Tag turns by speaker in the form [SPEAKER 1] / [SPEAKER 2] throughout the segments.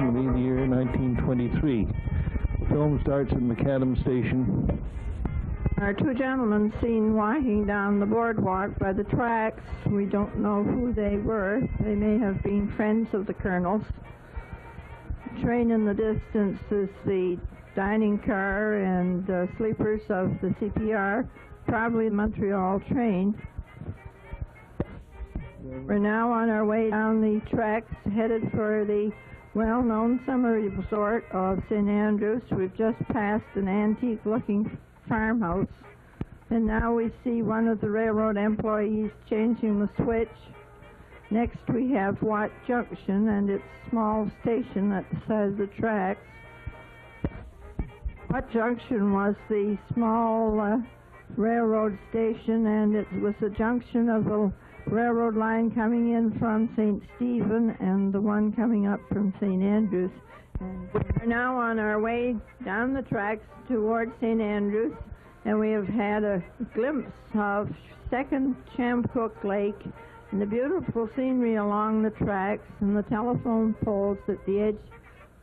[SPEAKER 1] approximately the year 1923. The film starts at McAdam Station.
[SPEAKER 2] Our two gentlemen seen walking down the boardwalk by the tracks. We don't know who they were. They may have been friends of the Colonel's. The train in the distance is the dining car and sleepers of the CPR, probably the Montreal train. We're now on our way down the tracks, headed for the well-known summer resort of St. Andrews. We've just passed an antique-looking farmhouse, and now we see one of the railroad employees changing the switch. Next we have Watt Junction and its small station at the side of the tracks. Watt Junction was the small railroad station, and it was the junction of a railroad line coming in from St. Stephen and the one coming up from St. Andrews. And we're now on our way down the tracks towards St. Andrews, and we have had a glimpse of Second Chamcook Lake and the beautiful scenery along the tracks and the telephone poles at the edge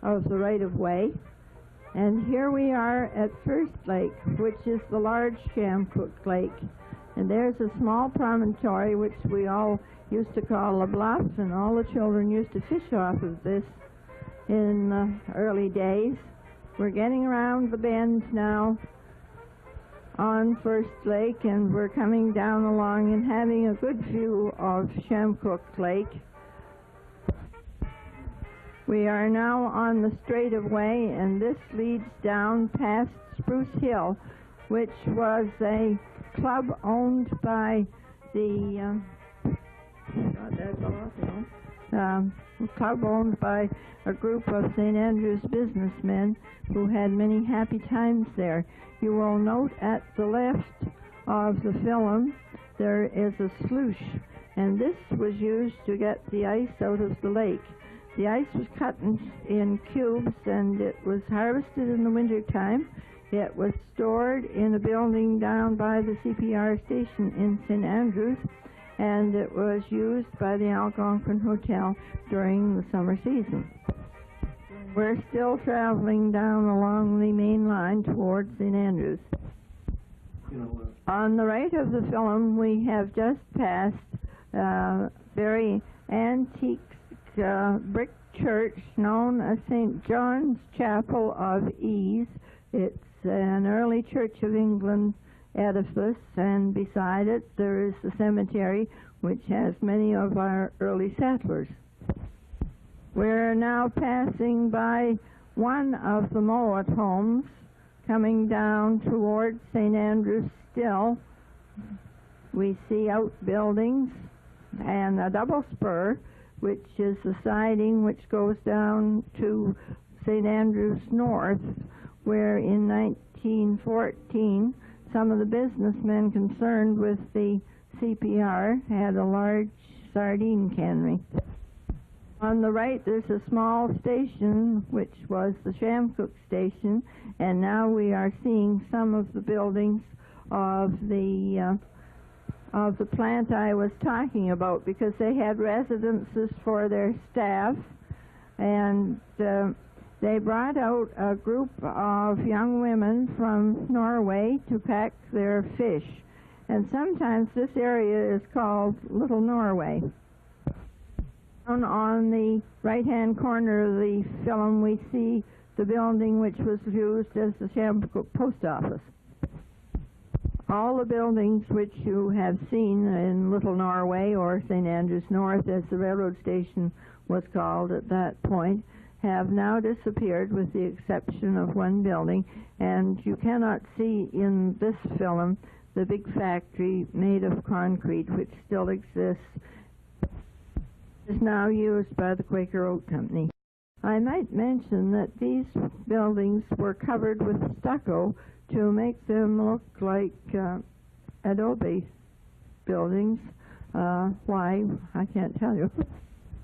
[SPEAKER 2] of the right-of-way. And here we are at First Lake, which is the large Chamcook Lake. And there's a small promontory which we all used to call a bluff, and all the children used to fish off of this in the early days. We're getting around the bend now on First Lake, and we're coming down along and having a good view of Chamcook Lake. We are now on the straight-of-way, and this leads down past Spruce Hill, which was a club owned by the club owned by a group of St. Andrews businessmen who had many happy times there. You will note at the left of the film there is a sluice, and this was used to get the ice out of the lake. The ice was cut in cubes, and it was harvested in the winter time. It was stored in a building down by the CPR station in St. Andrews, and it was used by the Algonquin Hotel during the summer season. We're still traveling down along the main line towards St. Andrews. On the right of the film, we have just passed a very antique brick church known as St. John's Chapel of Ease. It's an early Church of England edifice, and beside it there is the cemetery, which has many of our early settlers. We're now passing by one of the Mowat homes, coming down towards St. Andrews still. We see outbuildings and a double spur, which is the siding which goes down to St. Andrews North, where in 1914 some of the businessmen concerned with the CPR had a large sardine cannery. On the right there's a small station which was the Chamcook station, and now we are seeing some of the buildings of the plant I was talking about, because they had residences for their staff, and they brought out a group of young women from Norway to pack their fish, and sometimes this area is called Little Norway. On the right-hand corner of the film we see the building which was used as the Chamcook Post Office. All the buildings which you have seen in Little Norway, or St. Andrews North as the railroad station was called at that point, have now disappeared with the exception of one building, and you cannot see in this film the big factory made of concrete which still exists. It is now used by the Quaker Oat Company. I might mention that these buildings were covered with stucco to make them look like adobe buildings. Why, I can't tell you.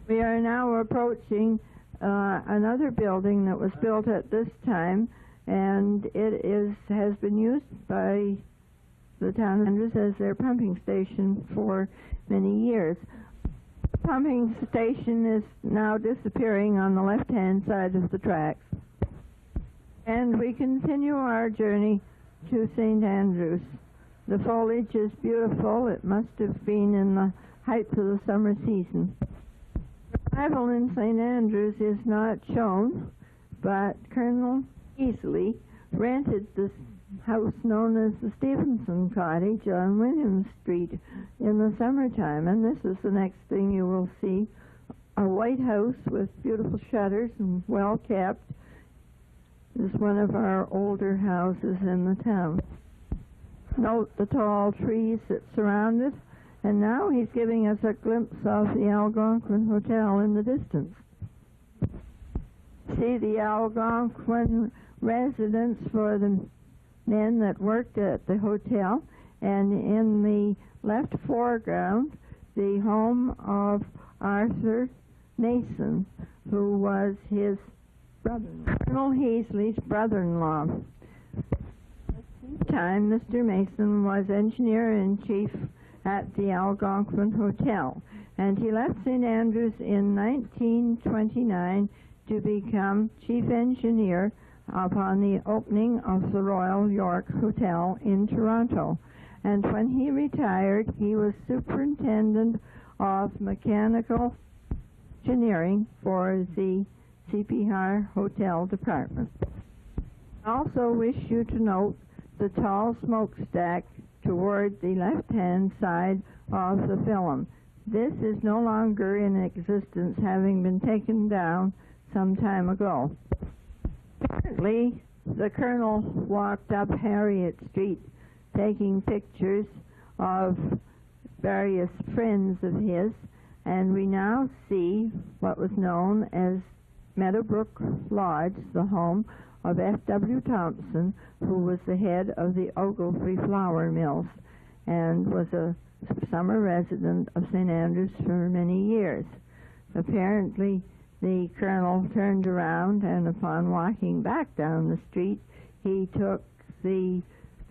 [SPEAKER 2] We are now approaching another building that was built at this time, and it has been used by the town of Andrews as their pumping station for many years. pumping station is now disappearing on the left-hand side of the tracks. And we continue our journey to St. Andrews. The foliage is beautiful. It must have been in the height of the summer season. Arrival in St. Andrews is not shown, but Colonel Heasley rented this house known as the Stevenson Cottage on William Street in the summertime, and this is the next thing you will see. A white house with beautiful shutters and well kept. This is one of our older houses in the town. Note the tall trees that surround it, and now he's giving us a glimpse of the Algonquin Hotel in the distance. See the Algonquin residence for the men that worked at the hotel, and in the left foreground, the home of Arthur Mason, who was his brother-in-law, Colonel Heasley's brother-in-law. At the time, Mr. Mason was engineer-in-chief at the Algonquin Hotel, and he left St. Andrews in 1929 to become chief engineer upon the opening of the Royal York Hotel in Toronto. And when he retired, he was superintendent of mechanical engineering for the CPR Hotel Department. I also wish you to note the tall smokestack toward the left-hand side of the film. This is no longer in existence, having been taken down some time ago. Apparently, the Colonel walked up Harriet Street taking pictures of various friends of his, and we now see what was known as Meadowbrook Lodge, the home of F.W. Thompson, who was the head of the Ogilvy Flour Mills and was a summer resident of St. Andrews for many years. Apparently, the Colonel turned around, and upon walking back down the street, he took the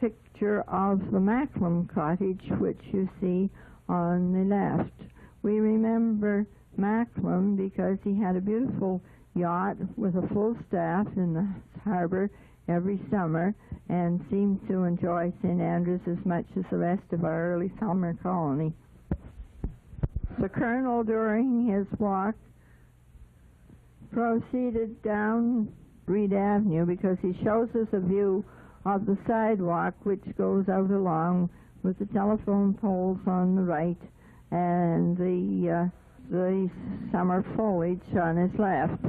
[SPEAKER 2] picture of the McAdam cottage, which you see on the left. We remember McAdam because he had a beautiful yacht with a full staff in the harbor every summer and seemed to enjoy St. Andrews as much as the rest of our early summer colony. The Colonel, during his walk, proceeded down Reed Avenue because he shows us a view of the sidewalk which goes out along with the telephone poles on the right and the summer foliage on his left.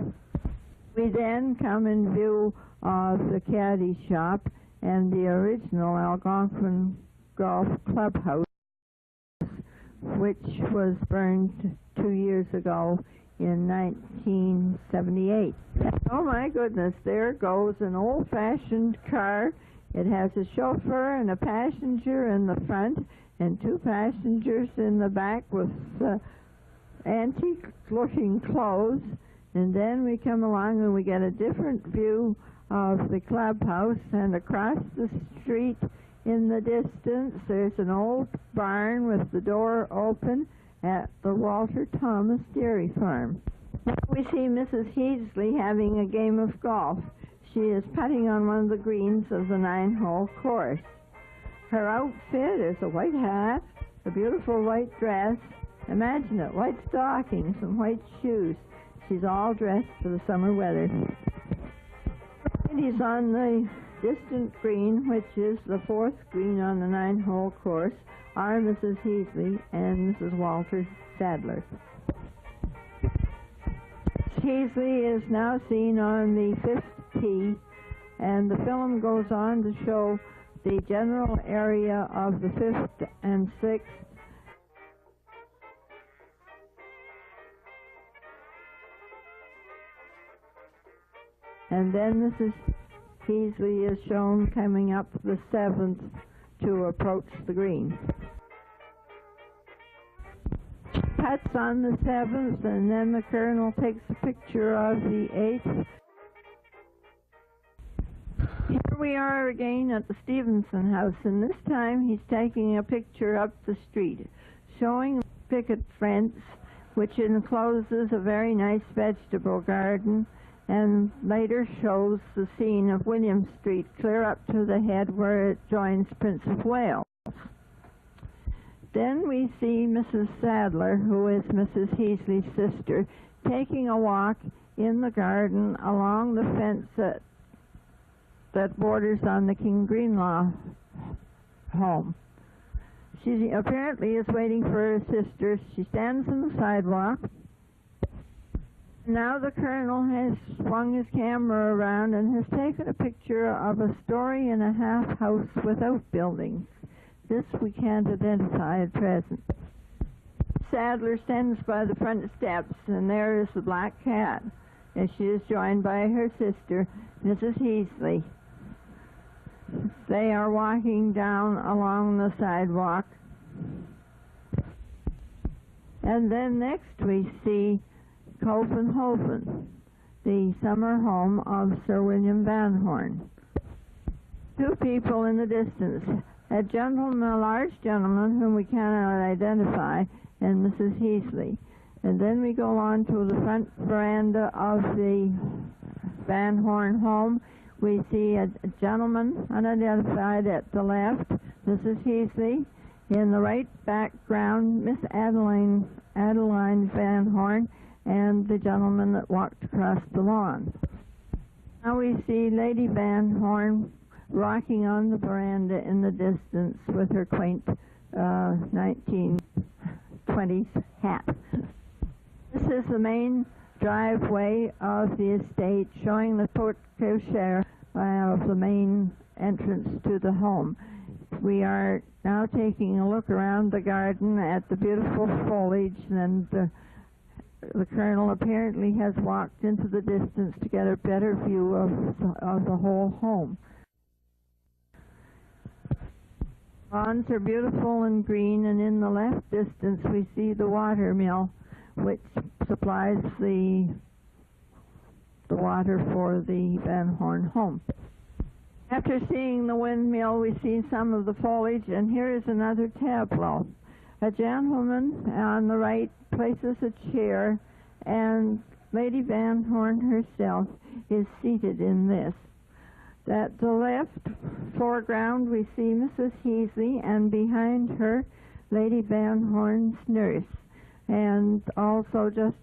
[SPEAKER 2] We then come in view of the caddy shop and the original Algonquin Golf Clubhouse, which was burned 2 years ago in 1978. Oh my goodness, there goes an old-fashioned car. It has a chauffeur and a passenger in the front and two passengers in the back with antique-looking clothes. And then we come along and we get a different view of the clubhouse, and across the street in the distance there's an old barn with the door open at the Walter Thomas Dairy Farm. Now we see Mrs. Heasley having a game of golf. She is putting on one of the greens of the 9-hole course. Her outfit is a white hat, a beautiful white dress, imagine it, white stockings and white shoes. She's all dressed for the summer weather. Ladies on the distant green, which is the 4th green on the 9-hole course, are Mrs. Heasley and Mrs. Walter Sadler. Heasley is now seen on the 5th tee, and the film goes on to show the general area of the 5th and 6th. And then Mrs. Heasley is shown coming up the 7th to approach the green. Putts on the 7th, and then the Colonel takes a picture of the 8th. Here we are again at the Stevenson house, and this time he's taking a picture up the street, showing picket fence which encloses a very nice vegetable garden, and later shows the scene of William Street clear up to the head where it joins Prince of Wales. Then we see Mrs. Sadler, who is Mrs. Heasley's sister, taking a walk in the garden along the fence that borders on the King Greenlaw home. She apparently is waiting for her sister. She stands on the sidewalk. Now the Colonel has swung his camera around and has taken a picture of a story-and-a-half house without buildings. This we can't identify at present. Sadler stands by the front steps, and there is the black cat, as she is joined by her sister, Mrs. Heasley. They are walking down along the sidewalk. And then next we see Covenhoven, the summer home of Sir William Van Horn. Two people in the distance, a large gentleman whom we cannot identify, and Mrs. Heasley. And then we go on to the front veranda of the Van Horn home. We see a gentleman unidentified at the left, Mrs. Heasley. In the right background, Miss Adeline Van Horn, and the gentleman that walked across the lawn. Now we see Lady Van Horn rocking on the veranda in the distance with her quaint 1920s hat. This is the main driveway of the estate, showing the porte cochere of the main entrance to the home. We are now taking a look around the garden at the beautiful foliage, and the Colonel apparently has walked into the distance to get a better view of the whole home. Lawns are beautiful and green, and in the left distance we see the water mill, which supplies the water for the Van Horn home. After seeing the windmill, we see some of the foliage, and here is another tableau. A gentleman on the right places a chair, and Lady Van Horn herself is seated in this. At the left foreground, we see Mrs. Heasley, and behind her, Lady Van Horn's nurse. And also just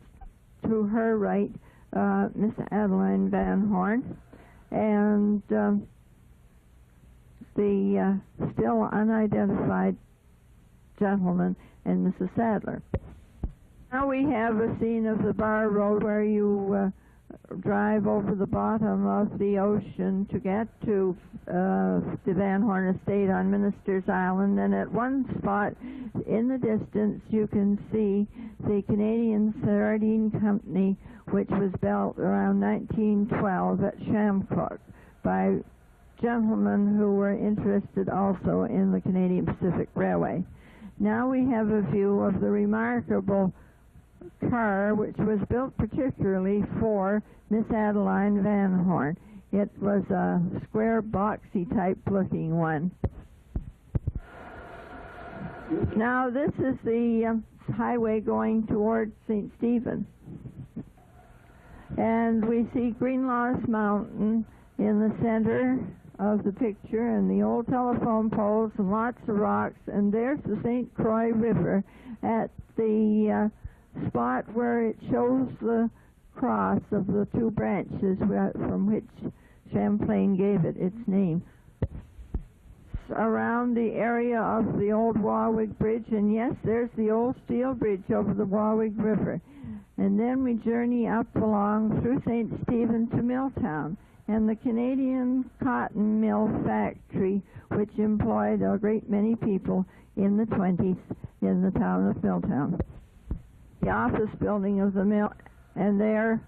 [SPEAKER 2] to her right, Miss Adeline Van Horn, and the still unidentified gentleman and Mrs. Sadler. Now we have a scene of the Bar Road where you drive over the bottom of the ocean to get to the Van Horn estate on Minister's Island, and at one spot in the distance you can see the Canadian Sardine Company, which was built around 1912 at Shamrock by gentlemen who were interested also in the Canadian Pacific Railway. Now we have a view of the remarkable car which was built particularly for Miss Adeline Van Horn. It was a square boxy type looking one. Now this is the highway going towards St. Stephen, and we see Greenlaws Mountain in the center of the picture, and the old telephone poles and lots of rocks, and there's the St. Croix River at the spot where it shows the cross of the two branches from which Champlain gave it its name. Around the area of the old Warwick Bridge, and yes, there's the old steel bridge over the Warwick River. And then we journey up along through St. Stephen to Milltown, and the Canadian cotton mill factory, which employed a great many people in the 20s in the town of Milltown. The office building of the mill, and there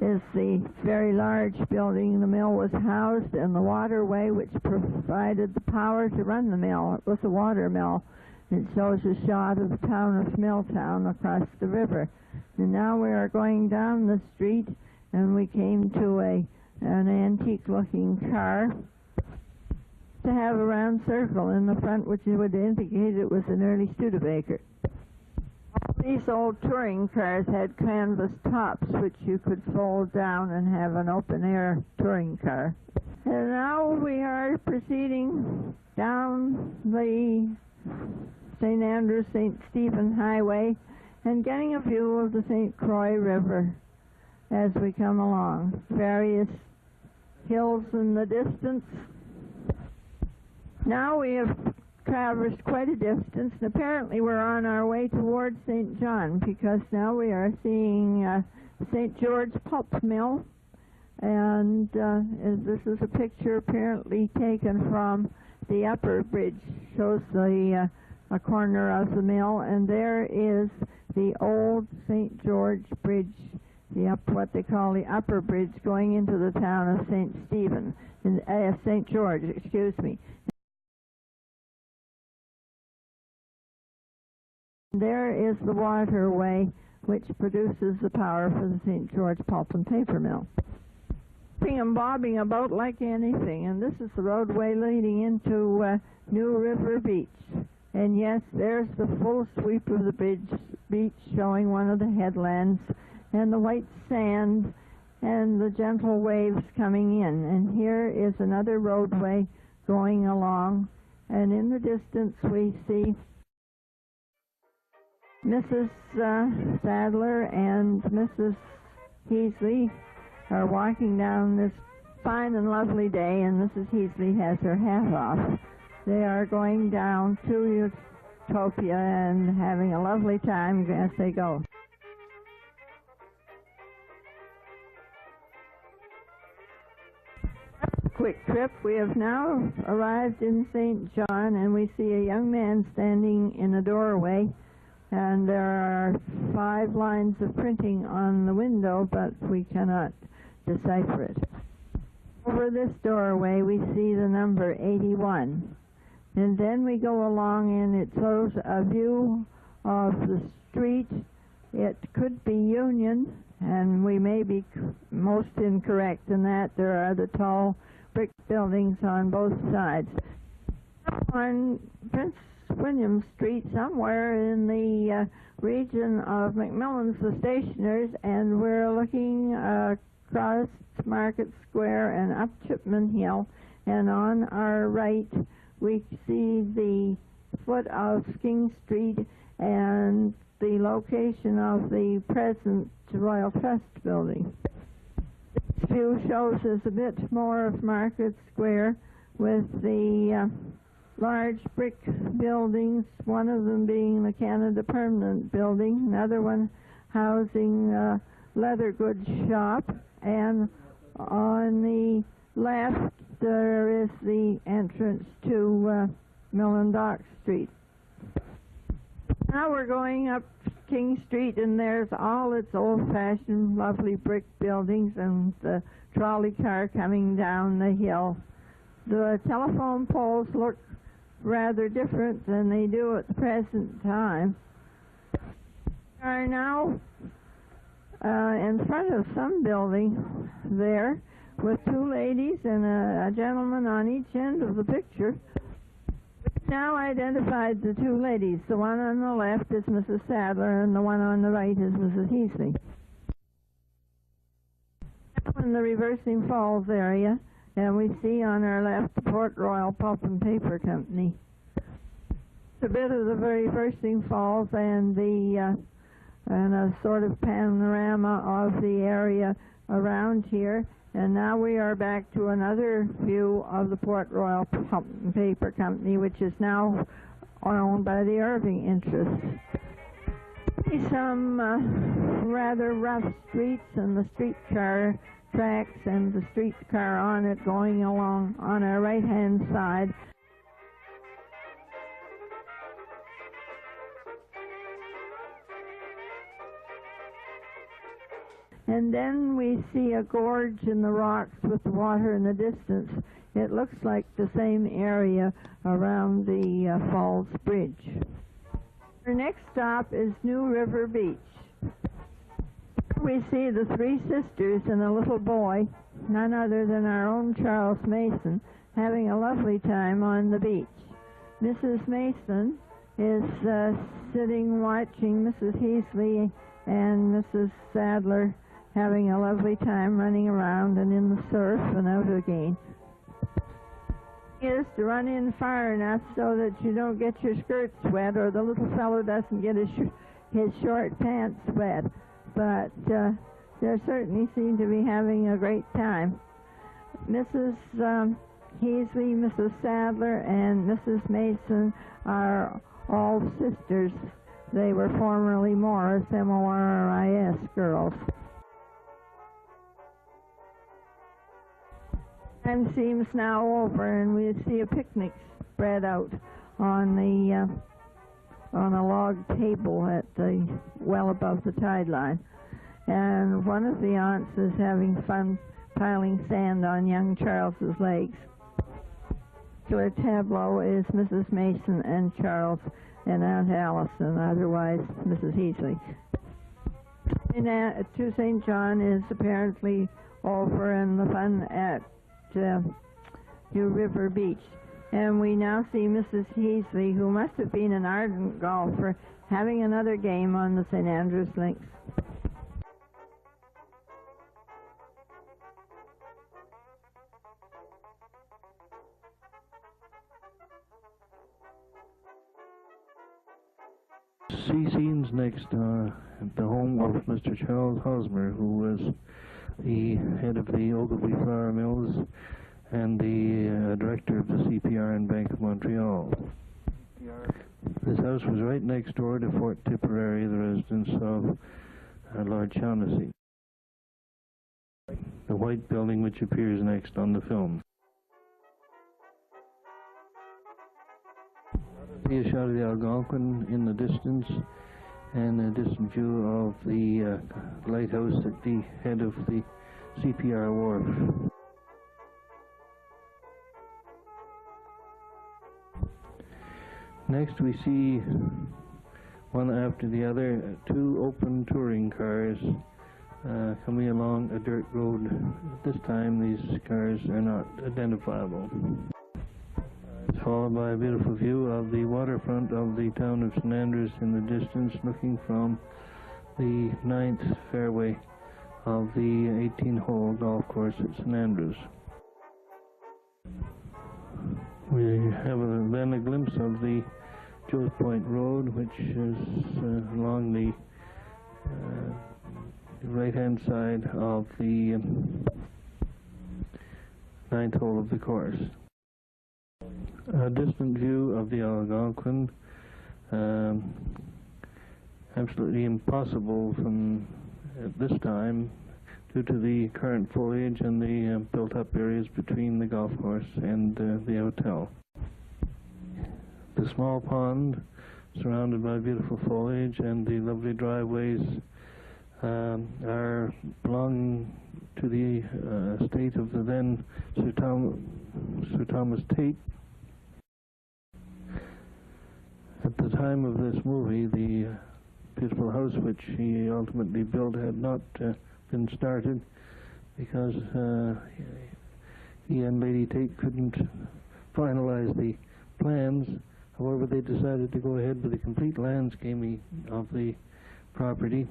[SPEAKER 2] is the very large building the mill was housed, and the waterway which provided the power to run the mill. It was a water mill. It shows a shot of the town of Milltown across the river. And now we are going down the street, and we came to an antique-looking car to have a round circle in the front, which would indicate it was an early Studebaker. These old touring cars had canvas tops which you could fold down and have an open-air touring car. And now we are proceeding down the St. Andrew, St. Stephen Highway and getting a view of the St. Croix River as we come along. Various hills in the distance. Now we have traversed quite a distance, and apparently we're on our way towards St. John, because now we are seeing St. George Pulp Mill, and this is a picture apparently taken from the upper bridge. Shows the a corner of the mill, and there is the old St. George Bridge, what they call the upper bridge, going into the town of St. Stephen, St. George, excuse me. There is the waterway which produces the power for the St. George Pulp and Paper Mill. And bobbing about like anything, and this is the roadway leading into New River Beach. And yes, there's the full sweep of the beach showing one of the headlands, and the white sand and the gentle waves coming in. And here is another roadway going along, and in the distance we see Mrs. Sadler and Mrs. Heasley are walking down this fine and lovely day, and Mrs. Heasley has her hat off. They are going down to Utopia and having a lovely time as they go. Quick trip. We have now arrived in St. John, and we see a young man standing in a doorway, and there are 5 lines of printing on the window, but we cannot decipher it. Over this doorway we see the number 81, and then we go along and it shows a view of the street. It could be Union, and we may be most incorrect in that. There are the tall brick buildings on both sides. On Prince William Street, somewhere in the region of McMillan's the Stationers, and we're looking across Market Square and up Chipman Hill, and on our right we see the foot of King Street and the location of the present Royal Trust building. This view shows us a bit more of Market Square with the large brick buildings, one of them being the Canada Permanent Building, another one housing a leather goods shop, and on the left there is the entrance to Mill & Dock Street. Now we're going up King Street, and there's all its old-fashioned lovely brick buildings and the trolley car coming down the hill. The telephone poles look rather different than they do at the present time. We are now in front of some building there with 2 ladies and a gentleman on each end of the picture. We've now identified the 2 ladies. The one on the left is Mrs. Sadler, and the one on the right is Mrs. Heasley. Now in the Reversing Falls area, and we see on our left the Port Royal Pulp and Paper Company. A bit of the Reversing Falls and a sort of panorama of the area around here. And now we are back to another view of the Port Royal Pulp and Paper Company, which is now owned by the Irving interests. Some rather rough streets and the streetcar tracks and the streetcar on it going along on our right-hand side. And then we see a gorge in the rocks with the water in the distance. It looks like the same area around the Falls Bridge. Our next stop is New River Beach. We see the 3 sisters and a little boy, none other than our own Charles Mason, having a lovely time on the beach. Mrs. Mason is sitting watching Mrs. Heasley and Mrs. Sadler having a lovely time running around and in the surf and out again. Is to run in far enough so that you don't get your skirts wet, or the little fellow doesn't get his short pants wet. But they certainly seem to be having a great time. Mrs. Heasley, Mrs. Sadler, and Mrs. Mason are all sisters. They were formerly Morris, M-O-R-R-I-S girls. Time seems now over, and we see a picnic spread out on a log table at well above the tide line. And one of the aunts is having fun piling sand on young Charles's legs. The tableau is Mrs. Mason and Charles and Aunt Allison, otherwise Mrs. Heasley. To St. John is apparently over, and the fun at New River Beach. And we now see Mrs. Heasley, who must have been an ardent golfer, having another game on the St. Andrews links.
[SPEAKER 1] See scenes next at the home of Mr. Charles Hosmer, who was the head of the Ogilvy Flour Mills and the director of the CPR and Bank of Montreal. This house was right next door to Fort Tipperary, the residence of Lord Shaughnessy, the white building which appears next on the film. See a shot of the Algonquin in the distance, and a distant view of the lighthouse at the head of the CPR wharf. Next we see, one after the other, two open touring cars coming along a dirt road. This time these cars are not identifiable. It's followed by a beautiful view of the waterfront of the town of St. Andrews in the distance, looking from the 9th fairway of the 18-hole golf course at St. Andrews. We have then a glimpse of the Joe's Point Road, which is along the right-hand side of the 9th hole of the course. A distant view of the Algonquin, absolutely impossible from at this time due to the current foliage and the built-up areas between the golf course and the hotel. The small pond, surrounded by beautiful foliage, and the lovely driveways are belonging to the estate of the then Sir Thomas Tate. At the time of this movie, the beautiful house which he ultimately built had not been started because he and Lady Tate couldn't finalize the plans. However, they decided to go ahead with the complete landscaping of the property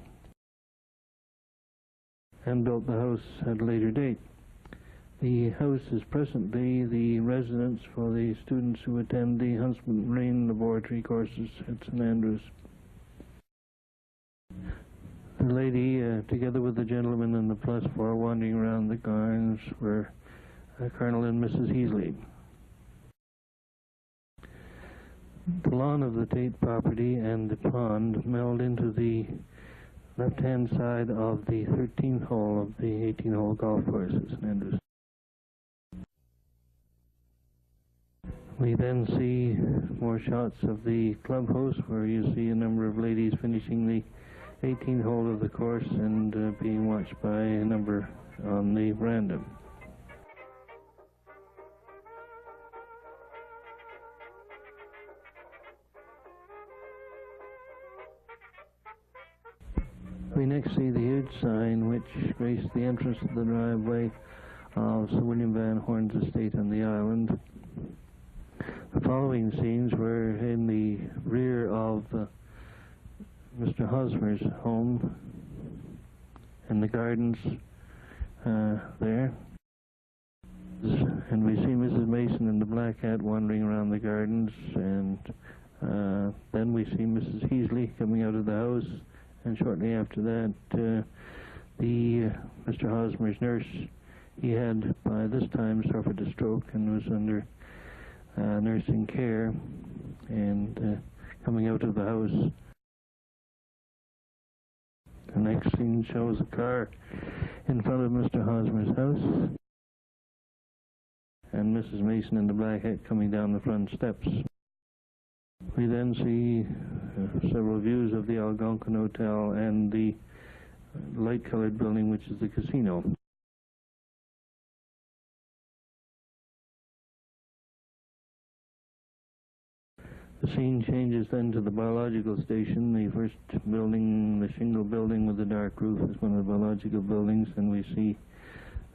[SPEAKER 1] and built the house at a later date. The house is presently the residence for the students who attend the Huntsman Marine Laboratory courses at St. Andrews. The lady, together with the gentleman in the +4 wandering around the gardens, were Colonel and Mrs. Heasley. The lawn of the Tate property and the pond meld into the left-hand side of the 13th hole of the 18-hole golf course at St. Andrews. We then see more shots of the clubhouse, where you see a number of ladies finishing the 18th hole of the course and being watched by a number on the veranda. We next see the huge sign which graced the entrance to the driveway of Sir William Van Horn's estate on the island. The following scenes were in the rear of Mr. Hosmer's home, in the gardens there. And we see Mrs. Mason in the black hat wandering around the gardens, and then we see Mrs. Heasley coming out of the house, and shortly after that Mr. Hosmer's nurse, he had by this time suffered a stroke and was under nursing care, and coming out of the house. The next scene shows a car in front of Mr. Hosmer's house, and Mrs. Mason in the black hat coming down the front steps. We then see several views of the Algonquin Hotel and the light-colored building, which is the casino. The scene changes then to the biological station. The first building, the shingle building with the dark roof, is one of the biological buildings, and we see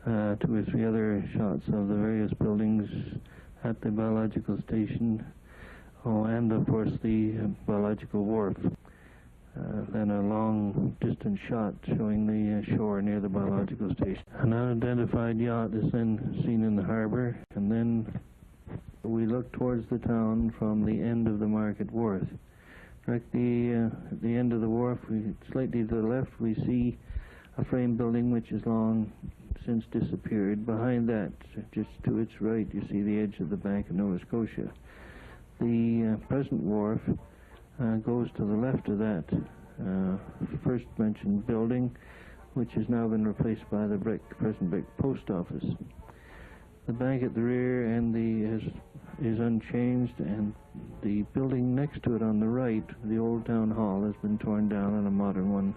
[SPEAKER 1] 2 or 3 other shots of the various buildings at the biological station. Oh, and of course the biological wharf. Then a long distant shot showing the shore near the biological station. An unidentified yacht is then seen in the harbor, and then we look towards the town from the end of the market wharf. Directly at the end of the wharf, slightly to the left, we see a frame building which is long since disappeared. Behind that, just to its right, you see the edge of the Bank of Nova Scotia. The present wharf goes to the left of that first mentioned building, which has now been replaced by the present brick post office. The bank at the rear and is unchanged, and the building next to it on the right, the old town hall, has been torn down and a modern one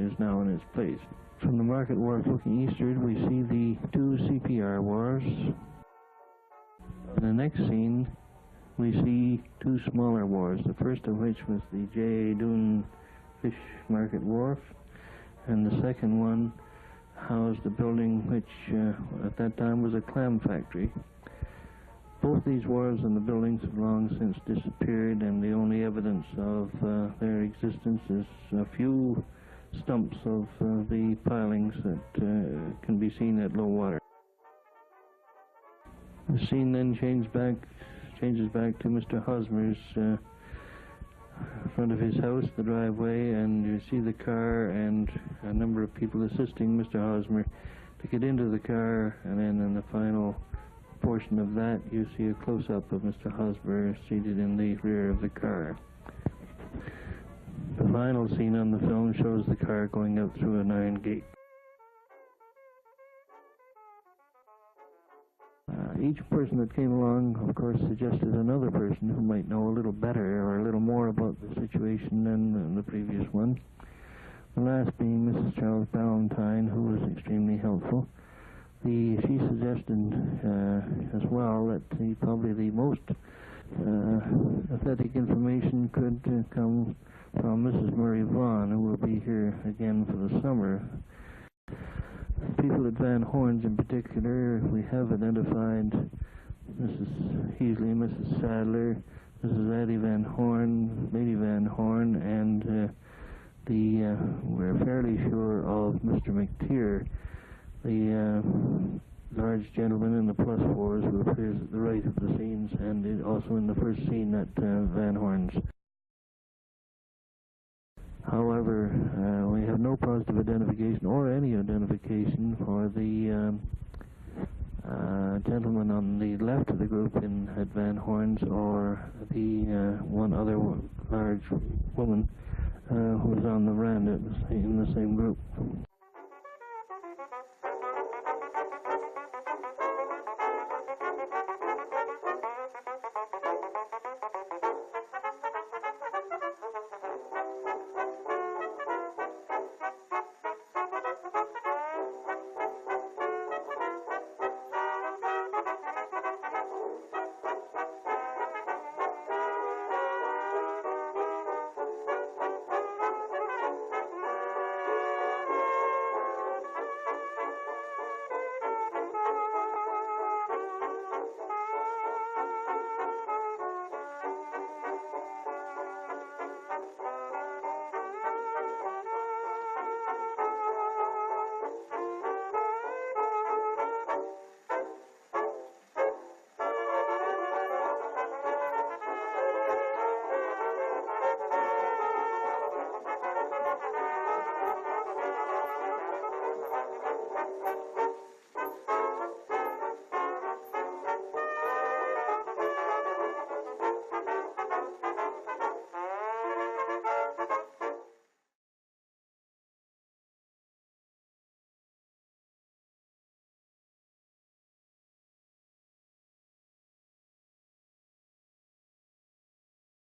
[SPEAKER 1] is now in its place. From the market wharf looking eastward, we see the 2 CPR wharves. In the next scene, we see 2 smaller wharves, the first of which was the J.A. Doon Fish Market Wharf, and the second one housed the building which at that time was a clam factory. Both these wharves and the buildings have long since disappeared, and the only evidence of their existence is a few stumps of the pilings that can be seen at low water. The scene then changes back to Mr. Hosmer's front of his house, the driveway, and you see the car and a number of people assisting Mr. Hosmer to get into the car, and then in the final portion of that you see a close-up of Mr. Hosmer seated in the rear of the car. The final scene on the film shows the car going out through an iron gate. Each person that came along, of course, suggested another person who might know a little better or a little more about the situation than the previous one. The last being Mrs. Charles Ballantyne, who was extremely helpful. She suggested as well that probably the most authentic information could come from Mrs. Murray Vaughan, who will be here again for the summer. People at Van Horn's in particular, we have identified Mrs. Heasley, Mrs. Sadler, Mrs. Addie Van Horn, Lady Van Horn, and we're fairly sure of Mr. McTeer, the large gentleman in the +4s who appears at the right of the scenes and also in the first scene at Van Horn's. However, we have no positive identification or any identification for the gentleman on the left of the group at Van Horn's, or the one other large woman who was on the veranda in the same group.